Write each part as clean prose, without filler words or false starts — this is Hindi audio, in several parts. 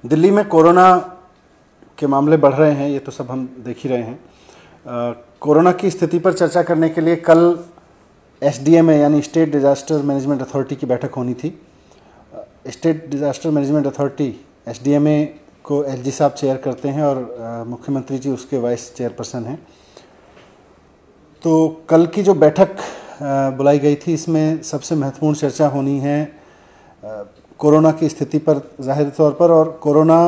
दिल्ली में कोरोना के मामले बढ़ रहे हैं, ये तो सब हम देख ही रहे हैं। कोरोना की स्थिति पर चर्चा करने के लिए कल एसडीएमए यानी स्टेट डिज़ास्टर मैनेजमेंट अथॉरिटी की बैठक होनी थी। State disaster management authority SDMA को एलजी साहब चेयर करते हैं और मुख्यमंत्री जी उसके वाइस चेयरपर्सन हैं। तो कल की जो बैठक बुलाई गई थी, इसमें सबसे महत्वपूर्ण चर्चा होनी है कोरोना की स्थिति पर ज़ाहिर तौर पर, और कोरोना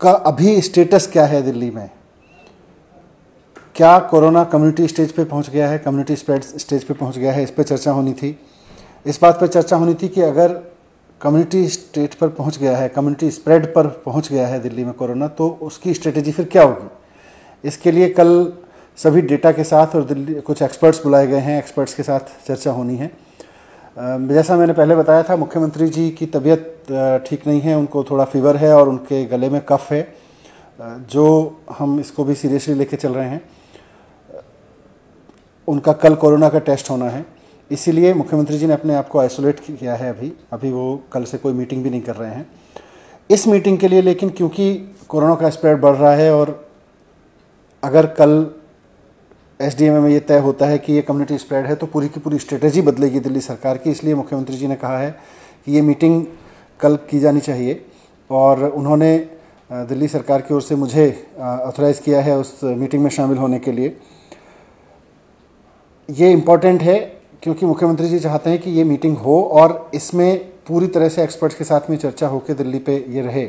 का अभी स्टेटस क्या है दिल्ली में। क्या कोरोना कम्युनिटी स्टेज पे पहुंच गया है, कम्युनिटी स्प्रेड स्टेज पे पहुंच गया है, इस पर चर्चा होनी थी। इस बात पर चर्चा होनी थी कि अगर कम्युनिटी स्टेज पर पहुंच गया है, कम्युनिटी स्प्रेड पर पहुंच गया है दिल्ली में कोरोना, तो उसकी स्ट्रेटेजी फिर क्या होगी। इसके लिए कल सभी डेटा के साथ और दिल्ली कुछ एक्सपर्ट्स बुलाए गए हैं, एक्सपर्ट्स के साथ चर्चा होनी है। जैसा मैंने पहले बताया था, मुख्यमंत्री जी की तबीयत ठीक नहीं है, उनको थोड़ा फीवर है और उनके गले में कफ है, जो हम इसको भी सीरियसली लेके चल रहे हैं। उनका कल कोरोना का टेस्ट होना है, इसीलिए मुख्यमंत्री जी ने अपने आप को आइसोलेट किया है। अभी वो कल से कोई मीटिंग भी नहीं कर रहे हैं इस मीटिंग के लिए। लेकिन क्योंकि कोरोना का स्प्रेड बढ़ रहा है और अगर कल एसडीएमए में ये तय होता है कि ये कम्युनिटी स्प्रेड है, तो पूरी की पूरी स्ट्रेटेजी बदलेगी दिल्ली सरकार की। इसलिए मुख्यमंत्री जी ने कहा है कि ये मीटिंग कल की जानी चाहिए, और उन्होंने दिल्ली सरकार की ओर से मुझे ऑथराइज़ किया है उस मीटिंग में शामिल होने के लिए। ये इम्पॉर्टेंट है क्योंकि मुख्यमंत्री जी चाहते हैं कि ये मीटिंग हो और इसमें पूरी तरह से एक्सपर्ट्स के साथ में चर्चा होकर दिल्ली पे ये रहे।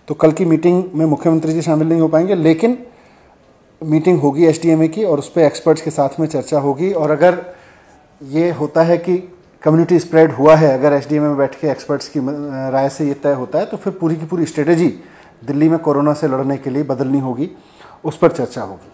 तो कल की मीटिंग में मुख्यमंत्री जी शामिल नहीं हो पाएंगे, लेकिन मीटिंग होगी एसडीएमए की और उस पर एक्सपर्ट्स के साथ में चर्चा होगी। और अगर ये होता है कि कम्युनिटी स्प्रेड हुआ है, अगर एसडीएमए में बैठ के एक्सपर्ट्स की राय से ये तय होता है, तो फिर पूरी की पूरी स्ट्रेटेजी दिल्ली में कोरोना से लड़ने के लिए बदलनी होगी, उस पर चर्चा होगी।